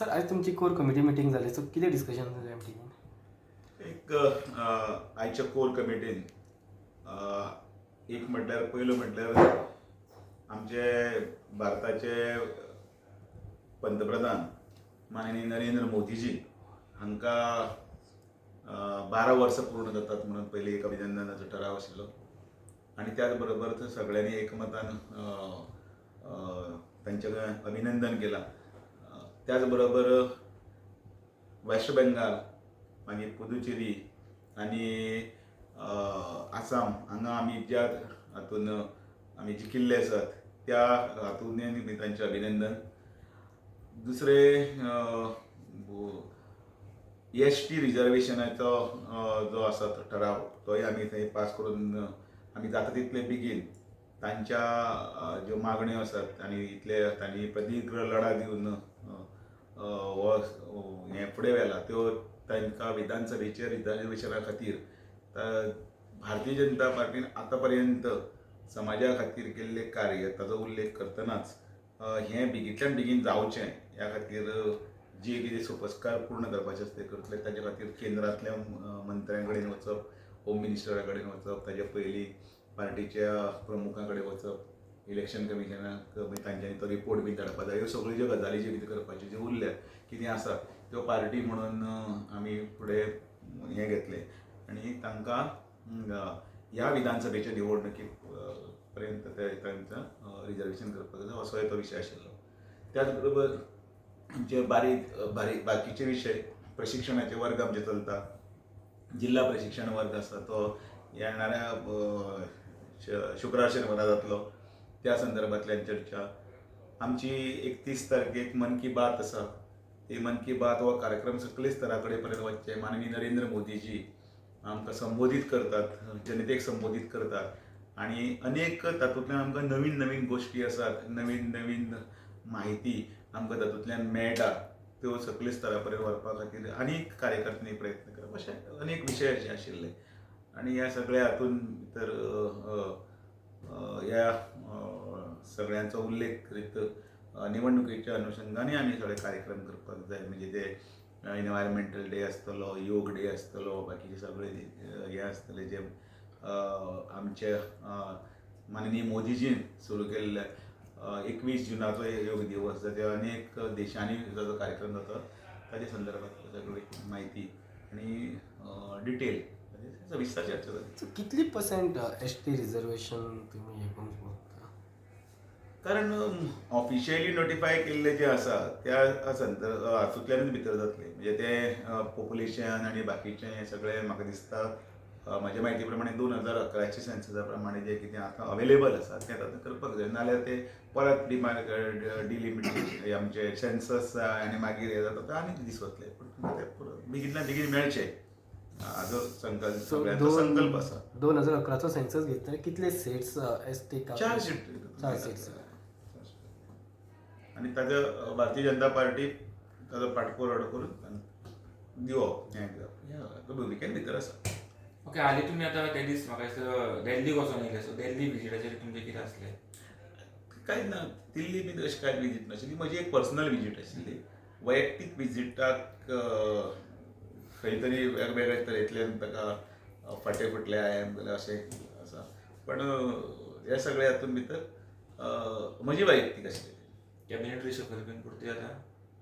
Sir आज तुमची core committee meeting जाली सो कितें डिस्कशन जालें ह्या मिटिंगेन? आयच्या कोर कमिटीन एक म्हटल्यार पयलो म्हटल्यार आमचे भारताचे पंतप्रधान माननीय नरेंद्र मोदीजी हांकां 12 वर्सां पूर्ण जातात म्हणून पयलीं एक अभिनंदनाचो ठराव आशिल्लो आनी त्याच बरोबर थंय सगळ्यांनी एकमतान तांचें अभिनंदन केलां. त्याच बरोबर वेस्ट बेंगाल मागीर पुदुचेरी आनी आसाम हांगा आमी ज्या हातून आमी जिखिल्ले आसात त्या हातूंत बी तांचें अभिनंदन. दुसरें ST रिजर्वेशनाचो जो आसा तो ठराव तोय आमी थंय पास करून आमी जाता तितले बेगीन तांच्या ज्यो मागण्यो आसात आनी इतले तांणी प्रदीर्घ लढा दिवन हें फुडें व्हेला त्यो तांकां विधानसभेच्या रिजर्वेशना खातीर भारतीय जनता पार्टीन आतां पर्यंत समाजा खातीर केल्लें कार्य ताचो उल्लेख करतनाच हें बेगींतल्यान बेगीन जावचें ह्या खातीर जे कितें सोपस्कार पूर्ण करपाचे आसता ते करतले. ताचे खातीर केंद्रांतल्या मंत्र्यां कडेन वचप, होम मिनिस्टरा कडेन वचप, ताचे पयलीं पार्टीच्या प्रमुखां कडेन वचप, इलेक्शन कमिशनाक तांच्यांनी तो रिपोर्ट बी धाडपाक जाय. ह्यो सगळ्यो ज्यो गजाली ज्यो कितें करपाच्यो ज्यो उरल्या कितें आसा त्यो पार्टी म्हणून आमी फुडें हें घेतलें आनी तांकां ह्या विधानसभेच्या निवडणुकी पर्यंत तांकां रिजर्वेशन करपाक जाय असोय तो विशय आशिल्लो. त्याच बरोबर आमचे बाकीचे विशय प्रशिक्षणाचे वर्ग आमचे चलता. जिल्हा प्रशिक्षण वर्ग आसा तो येणाऱ्या शुक्रार शेनवारा जातलो. त्या संदर्भांतल्यान चर्चा. आमची 31 तारखेक मन की बात आसा. ती मन की बात हो कार्यक्रम सकले स्तरा कडेन पर्यंत वचचे. माननीय नरेंद्र मोदीजी आमकां संबोधीत करतात, जनतेक संबोधीत करतात आनी अनेक तातूंतल्यान आमकां नवीन नवीन गोश्टी आसात, नवीन नवीन माहिती आमकां तातूंतल्यान मेळटा. त्यो सकले स्तरा पर्यंत व्हरपा खातीर आनीक कार्यकर्त्यांनी प्रयत्न करप अशे अनेक विशय अशे आशिल्ले आनी ह्या सगळ्या हातूंत भितर ह्या सगळ्यांचो उल्लेख करीत निवडणुकीच्या अनुशंगाने आमी सगळे कार्यक्रम करपाक जाय. म्हणजे ते एनवायरमेंटल डे आसतलो, योग डे आसतलो, बाकीचे सगळे हे आसतले जे आमचे माननीय मोदीजीन सुरू केल्ले 21 जुनाचो योग दिवस ते अनेक देशांनी जो कार्यक्रम जाता ताचे संदर्भात सगळी म्हायती आनी डिटेल सविस्तर चर्चा जाली. सो कितली पर्सेंट ST रिजर्वेशन तुमी हे करूंक शकता? कारण ऑफिशियली नोटिफाय केल्ले जे आसा त्या हातूंतल्यानूच भितर जातले. म्हणजे ते पॉप्युलेशन आनी बाकीचे हे सगळे म्हाका दिसता म्हाज्या म्हायती प्रमाणे 2011च्या सेन्ससा प्रमाणे जे कितें आतां अवेलेबल आसा तें आतां करपाक जाय. नाल्यार ते परत डिलिमिटेड आमचे सेन्सस आनी मागीर हे जाता आनीक दीस वतले. पूण ते बेगिनल्यान बेगीन मेळचे हाजो सगळ्यांचो संकल्प आसा. 2011चो सेन्सस घेतल्यार कितले सीट्स ST? 4 सीट. 4 सीट्स. आनी ताजो भारतीय जनता पार्टी ताजो पाठपुरावो करून दिवप हें भुमिकेन भितर आसा. ओके, हालीं तुमी आतां ते दीस म्हाका दिसता दिल्लीक वचून येयले. सो दिल्ली विजिटाचेर तुमचें कितें आसलें? कांय ना, दिल्ली बी अशी कांय विजीट नाशिल्ली. म्हजी एक पर्सनल विजीट आशिल्ली. वैयक्तीक विजिटाक खंय तरी वेगवेगळ्या तरेंतल्यान ताका फाटे फुटले हांवें जाल्यार अशें आसा. पण हे सगळे हातूंत भितर म्हजी वैयक्तीक आशिल्ली. कॅबिनेट रिशफल बीन पुरती जाता?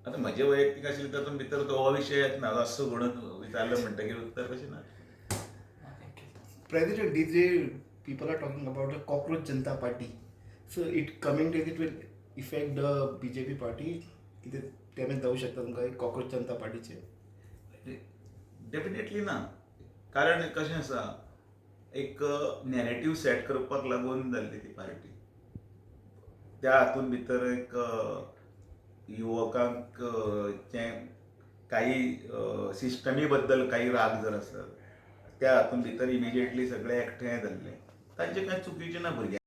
आतां म्हजें वैयक्तीक आशिल्लें तातूंत भितर तो हो विशय येतना असो म्हणून विचारलो म्हणटकीर उत्तर कशें ना. President, these people are talking about the cockroach Janata Party. So it coming to it will affect the BJP party. कितें डॅमेज जावं शकता तुमकां कॉक्रोच जनता पार्टीचे? डेफिनेटली ना. कारण कशें आसा, एक नॅरेटीव सेट करपाक लागून जाल्ली ती पार्टी. त्या हातूंत भितर एक युवकांक जे काही सिस्टमी बद्दल काही राग जर आसत त्या हातूंत भितर इमिजिएटली सगळे एकठांय जाल्ले. तांचे कांय चुकीचें ना भुरग्यांक